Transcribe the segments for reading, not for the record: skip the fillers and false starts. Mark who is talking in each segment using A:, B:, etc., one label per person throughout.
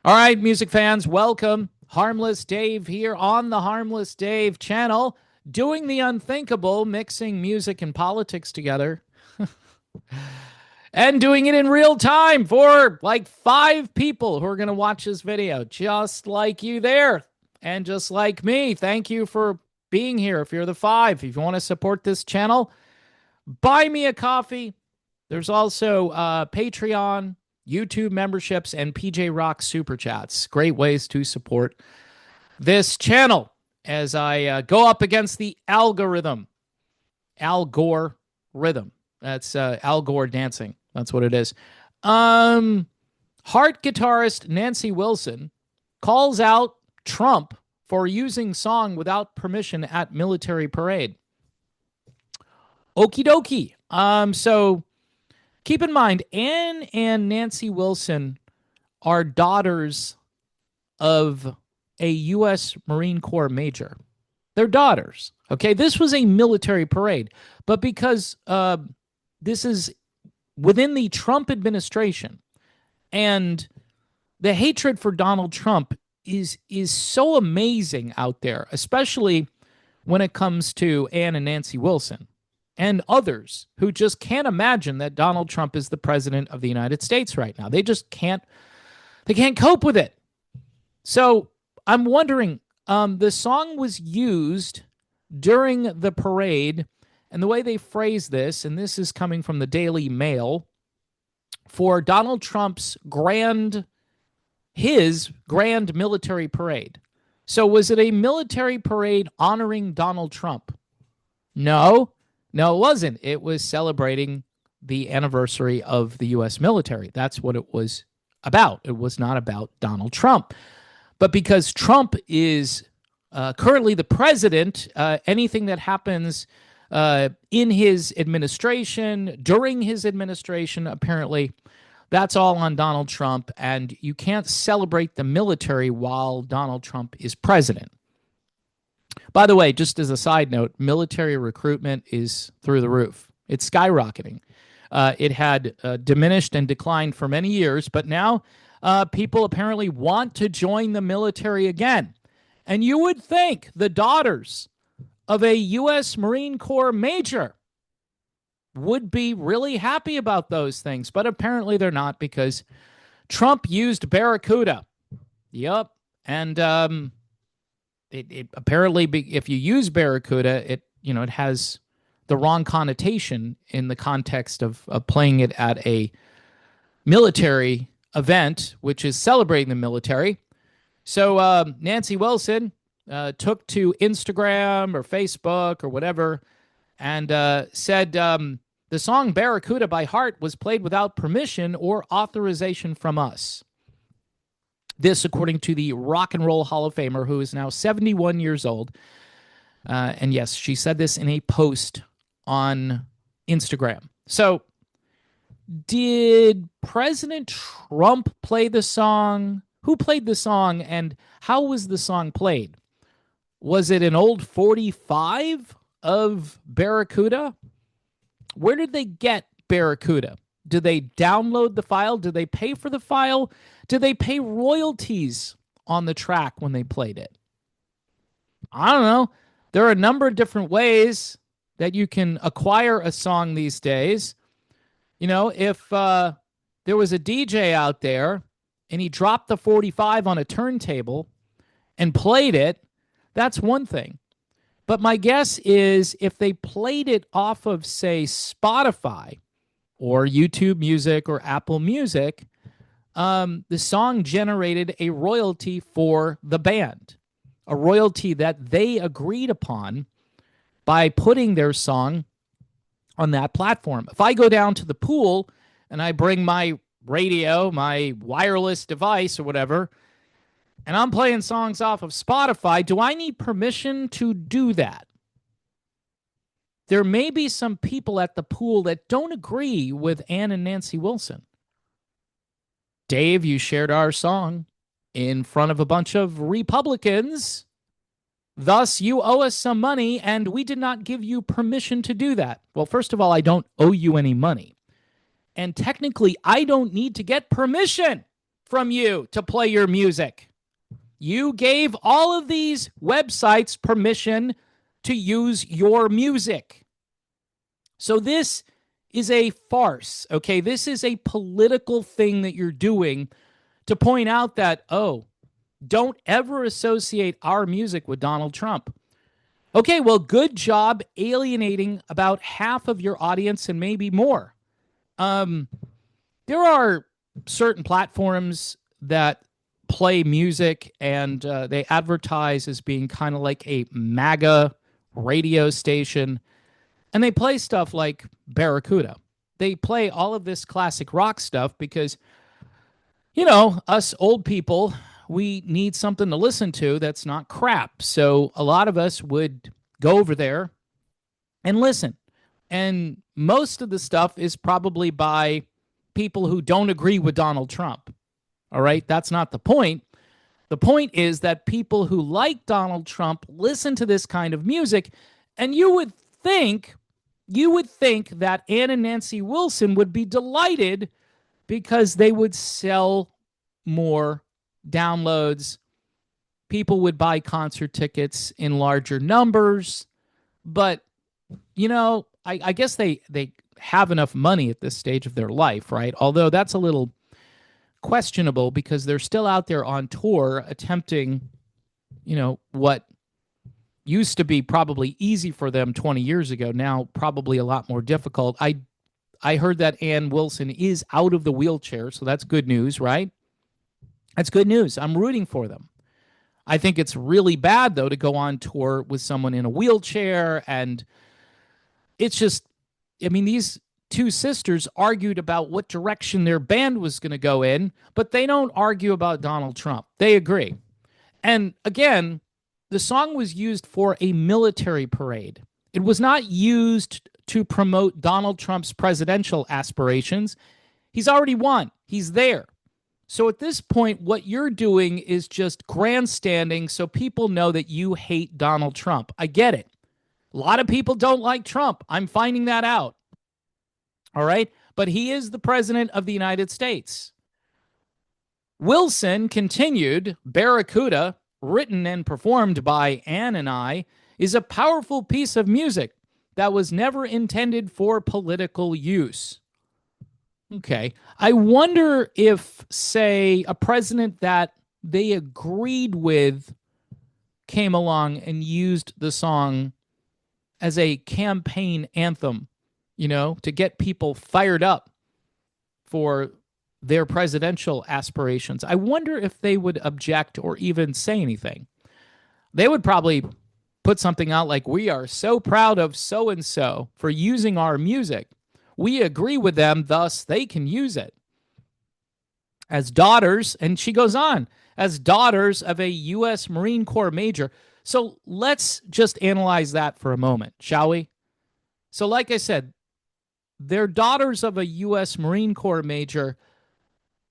A: All right, music fans, welcome. Harmless Dave here on the Harmless Dave channel, doing the unthinkable, mixing music and politics together, and doing it in real time for like 5 people who are going to watch this video, just like you there, and just like me. Thank you for being here. If you're the 5, if you want to support this channel, buy me a coffee. There's also Patreon, YouTube memberships, and PJ Rock Super Chats. Great ways to support this channel as I go up against the algorithm. Al Gore rhythm. That's Al Gore dancing. That's what it is. Heart guitarist Nancy Wilson calls out Trump for using song without permission at military parade. Okie dokie. So keep in mind, Anne and Nancy Wilson are daughters of a U.S. Marine Corps major. They're daughters. Okay, this was a military parade, but because this is within the Trump administration, and the hatred for Donald Trump is so amazing out there, especially when it comes to Anne and Nancy Wilson and others who just can't imagine that Donald Trump is the president of the United States right now. They just can't cope with it. So I'm wondering, the song was used during the parade, and the way they phrase this, and this is coming from the Daily Mail, for Donald Trump's grand military parade. So was it a military parade honoring Donald Trump? No, it wasn't. It was celebrating the anniversary of the U.S. military. That's what it was about. It was not about Donald Trump. But because Trump is currently the president, anything that happens in his administration, during his administration, apparently, that's all on Donald Trump, and you can't celebrate the military while Donald Trump is president. By the way, just as a side note, military recruitment is through the roof. It's skyrocketing. It had diminished and declined for many years, but now people apparently want to join the military again. And you would think the daughters of a U.S. Marine Corps major would be really happy about those things, but apparently they're not, because Trump used Barracuda. Yep. And it apparently, if you use Barracuda, it has the wrong connotation in the context of playing it at a military event, which is celebrating the military. So Nancy Wilson took to Instagram or Facebook or whatever and said the song Barracuda by Heart was played without permission or authorization from us. This, according to the Rock and Roll Hall of Famer, who is now 71 years old. And yes, she said this in a post on Instagram. So did President Trump play the song? Who played the song, and how was the song played? Was it an old 45 of Barracuda? Where did they get Barracuda? Did they download the file? Did they pay for the file? Did they pay royalties on the track when they played it? I don't know. There are a number of different ways that you can acquire a song these days. If there was a DJ out there and he dropped the 45 on a turntable and played it, that's one thing. But my guess is if they played it off of, say, Spotify or YouTube Music or Apple Music, the song generated a royalty for the band, a royalty that they agreed upon by putting their song on that platform. If I go down to the pool and I bring my radio, my wireless device or whatever, and I'm playing songs off of Spotify, do I need permission to do that? There may be some people at the pool that don't agree with Anne and Nancy Wilson. Dave, you shared our song in front of a bunch of Republicans. Thus, you owe us some money, and we did not give you permission to do that. Well, first of all, I don't owe you any money. And technically, I don't need to get permission from you to play your music. You gave all of these websites permission to use your music. So this is a farce, okay? This is a political thing that you're doing to point out that, oh, don't ever associate our music with Donald Trump. Okay, well, good job alienating about half of your audience and maybe more. There are certain platforms that play music and they advertise as being kind of like a MAGA radio station. And they play stuff like Barracuda. They play all of this classic rock stuff because, you know, us old people, we need something to listen to that's not crap. So a lot of us would go over there and listen. And most of the stuff is probably by people who don't agree with Donald Trump. All right? That's not the point. The point is that people who like Donald Trump listen to this kind of music, and you would think that Ann and Nancy Wilson would be delighted because they would sell more downloads. People would buy concert tickets in larger numbers. But, you know, I guess they have enough money at this stage of their life, right? Although that's a little questionable because they're still out there on tour attempting, you know, what used to be probably easy for them 20 years ago, now probably a lot more difficult. I heard that Ann Wilson is out of the wheelchair, so that's good news, right? That's good news. I'm rooting for them. I think it's really bad, though, to go on tour with someone in a wheelchair, and it's just, I mean, these two sisters argued about what direction their band was going to go in, but they don't argue about Donald Trump. They agree. And again, the song was used for a military parade. It was not used to promote Donald Trump's presidential aspirations. He's already won. He's there. So at this point, what you're doing is just grandstanding so people know that you hate Donald Trump. I get it. A lot of people don't like Trump. I'm finding that out. All right? But he is the president of the United States. Wilson continued, Barracuda, written and performed by Ann and I, is a powerful piece of music that was never intended for political use. Okay. I wonder if, say, a president that they agreed with came along and used the song as a campaign anthem, you know, to get people fired up for their presidential aspirations. I wonder if they would object or even say anything. They would probably put something out like, we are so proud of so-and-so for using our music. We agree with them, thus they can use it. As daughters, and she goes on, as daughters of a U.S. Marine Corps major. So let's just analyze that for a moment, shall we? So like I said, they're daughters of a U.S. Marine Corps major,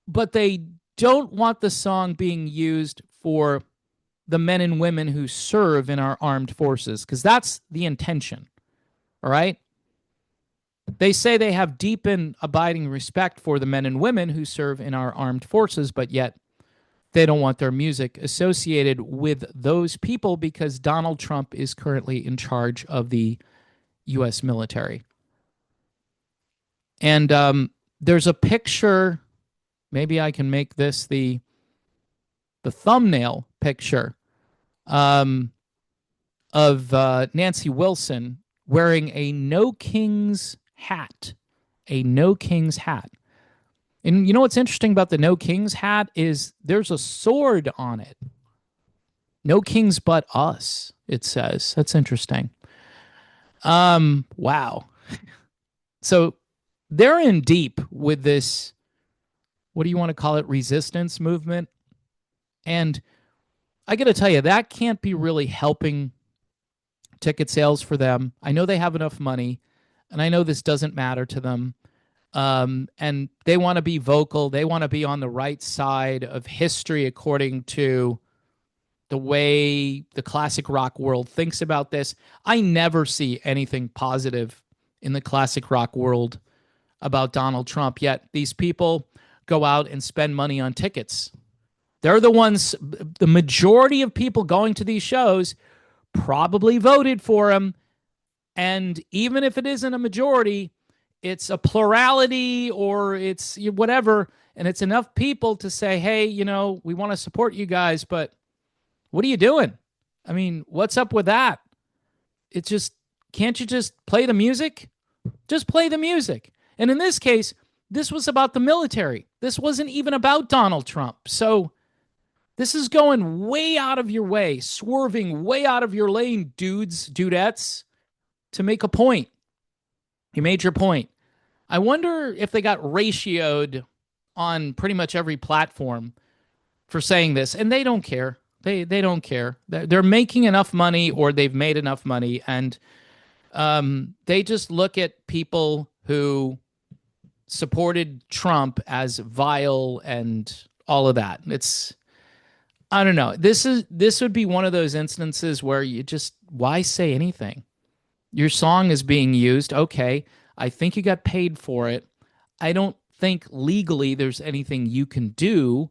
A: but they don't want the song being used for the men and women who serve in our armed forces, because that's the intention, all right? They say they have deep and abiding respect for the men and women who serve in our armed forces, but yet they don't want their music associated with those people because Donald Trump is currently in charge of the U.S. military. And there's a picture, maybe I can make this the thumbnail picture of Nancy Wilson wearing a No Kings hat, a No Kings hat. And you know what's interesting about the No Kings hat is there's a sword on it. No kings but us, it says. That's interesting. Wow. So they're in deep with this, what do you want to call it, resistance movement? And I got to tell you, that can't be really helping ticket sales for them. I know they have enough money, and I know this doesn't matter to them. And they want to be vocal. They want to be on the right side of history according to the way the classic rock world thinks about this. I never see anything positive in the classic rock world about Donald Trump, yet these people go out and spend money on tickets. They're the ones, the majority of people going to these shows probably voted for him. And even if it isn't a majority, it's a plurality or it's whatever. And it's enough people to say, hey, we want to support you guys, but what are you doing? I mean, what's up with that? It's just, can't you just play the music? Just play the music. And in this case, this was about the military. This wasn't even about Donald Trump. So this is going way out of your way, swerving way out of your lane, dudettes, to make a point. You made your point. I wonder if they got ratioed on pretty much every platform for saying this, and they don't care. They don't care. They're making enough money, or they've made enough money, and they just look at people who supported Trump as vile and all of that. I don't know. This would be one of those instances where you just, why say anything? Your song is being used. Okay, I think you got paid for it. I don't think legally there's anything you can do.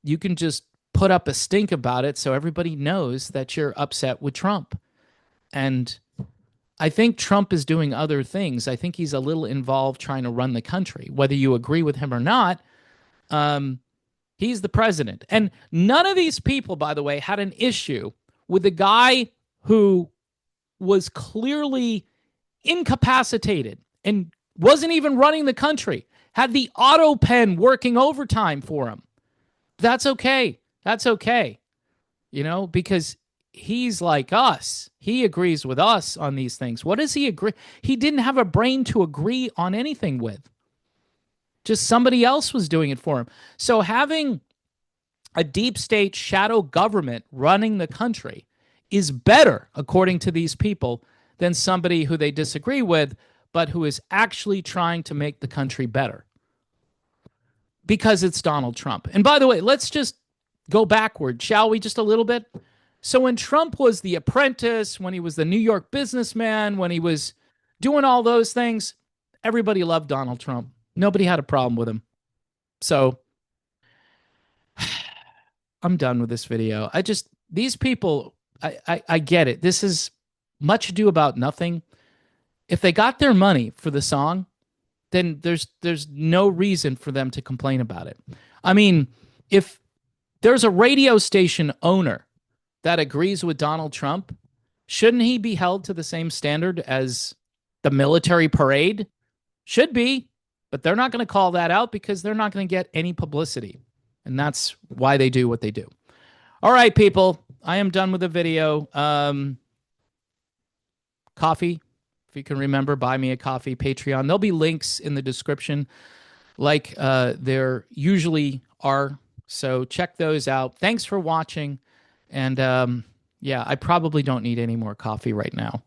A: You can just put up a stink about it so everybody knows that you're upset with Trump. And I think Trump is doing other things. I think he's a little involved trying to run the country. Whether you agree with him or not, he's the president. And none of these people, by the way, had an issue with the guy who was clearly incapacitated and wasn't even running the country, had the auto pen working overtime for him. That's okay. That's okay. Because he's like us. He agrees with us on these things. What does he agree? He didn't have a brain to agree on anything with. Just somebody else was doing it for him. So having a deep state shadow government running the country is better, according to these people, than somebody who they disagree with, but who is actually trying to make the country better. Because it's Donald Trump. And by the way, let's just go backward, shall we, just a little bit? So when Trump was the apprentice, when he was the New York businessman, when he was doing all those things, everybody loved Donald Trump. Nobody had a problem with him. So I'm done with this video. These people, I get it. This is much ado about nothing. If they got their money for the song, then there's no reason for them to complain about it. I mean, if there's a radio station owner that agrees with Donald Trump, shouldn't he be held to the same standard as the military parade? Should be, but they're not going to call that out because they're not going to get any publicity. And that's why they do what they do. All right, people, I am done with the video. Coffee, if you can remember, buy me a coffee, Patreon. There'll be links in the description like there usually are. So check those out. Thanks for watching. And yeah, I probably don't need any more coffee right now.